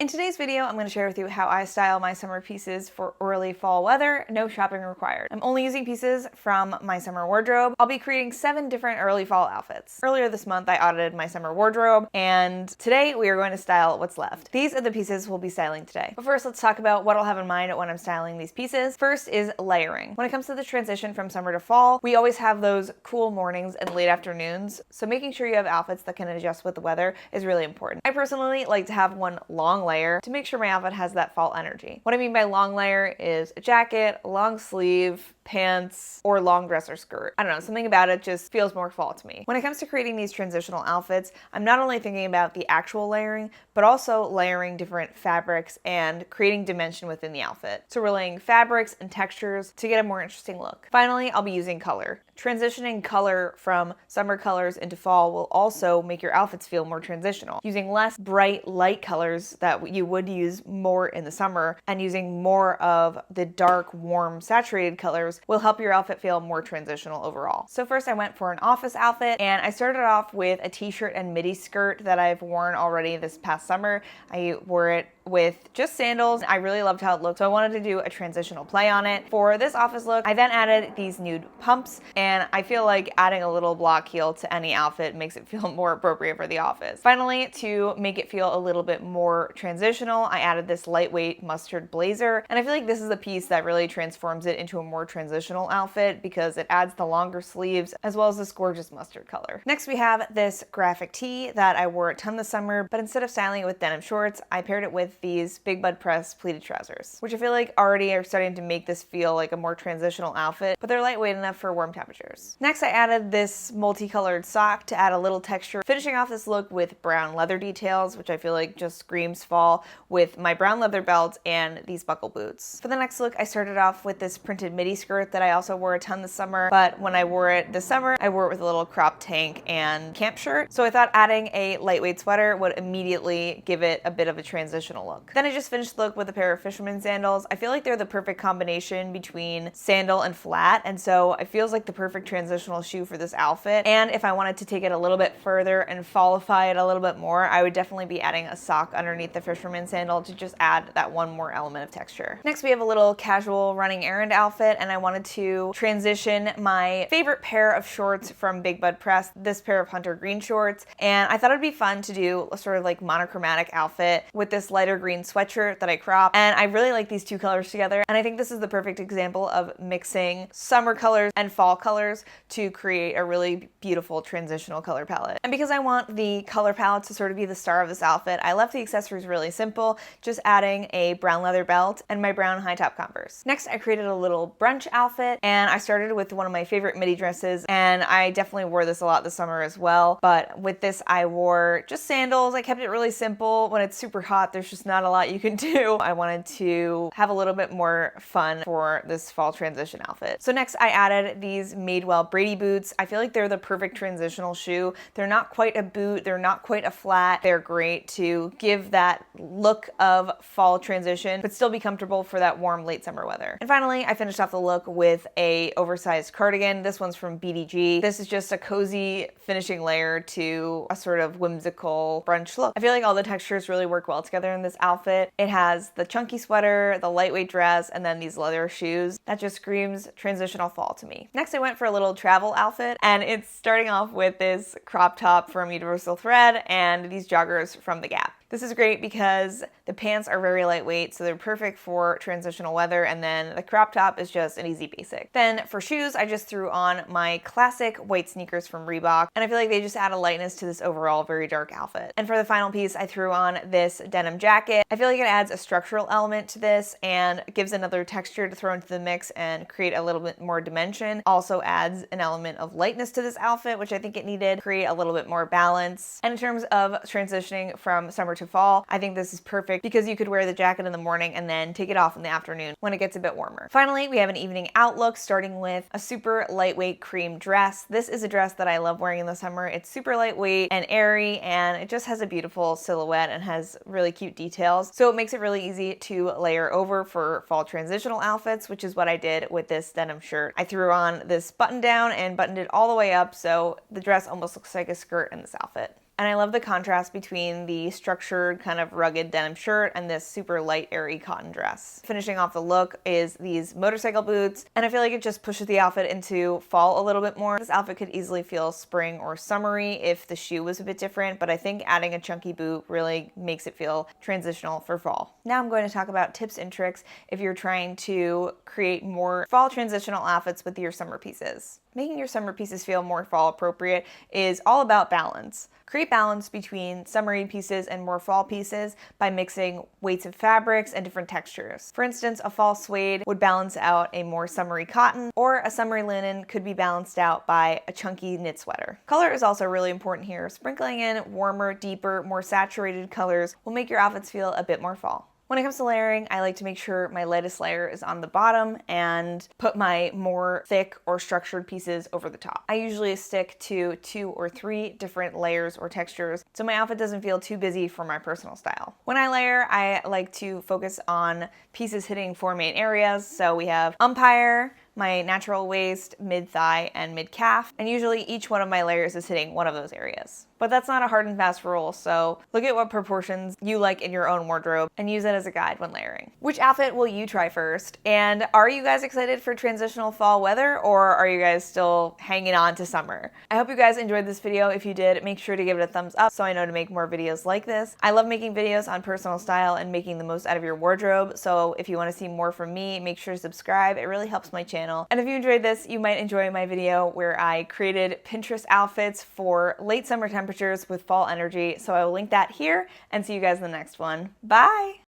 In today's video, I'm going to share with you how I style my summer pieces for early fall weather, no shopping required. I'm only using pieces from my summer wardrobe. I'll be creating 7 different early fall outfits. Earlier this month, I audited my summer wardrobe, and today we are going to style what's left. These are the pieces we'll be styling today. But first, let's talk about what I'll have in mind when I'm styling these pieces. First is layering. When it comes to the transition from summer to fall, we always have those cool mornings and late afternoons, so making sure you have outfits that can adjust with the weather is really important. I personally like to have one long layer to make sure my outfit has that fall energy. What I mean by long layer is a jacket, a long sleeve, pants, or long dress or skirt. I don't know, something about it just feels more fall to me. When it comes to creating these transitional outfits, I'm not only thinking about the actual layering, but also layering different fabrics and creating dimension within the outfit. So we're laying fabrics and textures to get a more interesting look. Finally, I'll be using color. Transitioning color from summer colors into fall will also make your outfits feel more transitional. Using less bright, light colors that you would use more in the summer and using more of the dark, warm, saturated colors will help your outfit feel more transitional overall. So first I went for an office outfit, and I started off with a t-shirt and midi skirt that I've worn already this past summer. I wore it with just sandals. I really loved how it looked, so I wanted to do a transitional play on it. For this office look, I then added these nude pumps, and I feel like adding a little block heel to any outfit makes it feel more appropriate for the office. Finally, to make it feel a little bit more transitional, I added this lightweight mustard blazer, and I feel like this is a piece that really transforms it into a more transitional outfit because it adds the longer sleeves as well as this gorgeous mustard color. Next, we have this graphic tee that I wore a ton this summer, but instead of styling it with denim shorts, I paired it with these big bud press pleated trousers, which I feel like already are starting to make this feel like a more transitional outfit, but they're lightweight enough for warm temperatures. Next, I added this multicolored sock to add a little texture, finishing off this look with brown leather details, which I feel like just screams fall, with my brown leather belt and these buckle boots. For the next look, I started off with this printed midi skirt that I also wore a ton this summer, but when I wore it this summer, I wore it with a little crop tank and camp shirt, so I thought adding a lightweight sweater would immediately give it a bit of a transitional look. Then I just finished the look with a pair of fisherman sandals. I feel like they're the perfect combination between sandal and flat, and so it feels like the perfect transitional shoe for this outfit. And if I wanted to take it a little bit further and fallify it a little bit more, I would definitely be adding a sock underneath the fisherman sandal to just add that one more element of texture. Next, we have a little casual running errand outfit, and I wanted to transition my favorite pair of shorts from Big Bud Press, this pair of hunter green shorts, and I thought it'd be fun to do a sort of like monochromatic outfit with this lighter green sweatshirt that I cropped, and I really like these two colors together, and I think this is the perfect example of mixing summer colors and fall colors to create a really beautiful transitional color palette. And because I want the color palette to sort of be the star of this outfit, I left the accessories really simple, just adding a brown leather belt and my brown high top Converse. Next, I created a little brunch outfit, and I started with one of my favorite midi dresses, and I definitely wore this a lot this summer as well, but with this I wore just sandals. I kept it really simple. When it's super hot, there's just not a lot you can do. I wanted to have a little bit more fun for this fall transition outfit. So next, I added these Madewell Brady boots. I feel like they're the perfect transitional shoe. They're not quite a boot, they're not quite a flat. They're great to give that look of fall transition, but still be comfortable for that warm late summer weather. And finally, I finished off the look with a oversized cardigan. This one's from BDG. This is just a cozy finishing layer to a sort of whimsical brunch look. I feel like all the textures really work well together in this outfit. It has the chunky sweater, the lightweight dress, and then these leather shoes. That just screams transitional fall to me. Next, I went for a little travel outfit, and it's starting off with this crop top from Universal Thread and these joggers from The Gap. This is great because the pants are very lightweight, so they're perfect for transitional weather, and then the crop top is just an easy basic. Then for shoes, I just threw on my classic white sneakers from Reebok, and I feel like they just add a lightness to this overall very dark outfit. And for the final piece, I threw on this denim jacket. I feel like it adds a structural element to this and gives another texture to throw into the mix and create a little bit more dimension. Also adds an element of lightness to this outfit, which I think it needed, create a little bit more balance. And in terms of transitioning from summer to fall, I think this is perfect because you could wear the jacket in the morning and then take it off in the afternoon when it gets a bit warmer. Finally, we have an evening outlook starting with a super lightweight cream dress. This is a dress that I love wearing in the summer. It's super lightweight and airy, and it just has a beautiful silhouette and has really cute details. So it makes it really easy to layer over for fall transitional outfits, which is what I did with this denim shirt. I threw on this button down and buttoned it all the way up, so the dress almost looks like a skirt in this outfit. And I love the contrast between the structured kind of rugged denim shirt and this super light airy cotton dress. Finishing off the look is these motorcycle boots, and I feel like it just pushes the outfit into fall a little bit more. This outfit could easily feel spring or summery if the shoe was a bit different, but I think adding a chunky boot really makes it feel transitional for fall. Now I'm going to talk about tips and tricks if you're trying to create more fall transitional outfits with your summer pieces. Making your summer pieces feel more fall appropriate is all about balance. Create balance between summery pieces and more fall pieces by mixing weights of fabrics and different textures. For instance, a fall suede would balance out a more summery cotton, or a summery linen could be balanced out by a chunky knit sweater. Color is also really important here. Sprinkling in warmer, deeper, more saturated colors will make your outfits feel a bit more fall. When it comes to layering, I like to make sure my lightest layer is on the bottom and put my more thick or structured pieces over the top. I usually stick to 2 or 3 different layers or textures so my outfit doesn't feel too busy for my personal style. When I layer, I like to focus on pieces hitting 4 main areas. So we have umpire, my natural waist, mid-thigh, and mid-calf, and usually each one of my layers is hitting one of those areas. But that's not a hard and fast rule, so look at what proportions you like in your own wardrobe and use it as a guide when layering. Which outfit will you try first? And are you guys excited for transitional fall weather, or are you guys still hanging on to summer? I hope you guys enjoyed this video. If you did, make sure to give it a thumbs up so I know to make more videos like this. I love making videos on personal style and making the most out of your wardrobe, so if you want to see more from me, make sure to subscribe. It really helps my channel. And if you enjoyed this, you might enjoy my video where I created Pinterest outfits for late summer temperatures with fall energy. So I will link that here and see you guys in the next one. Bye!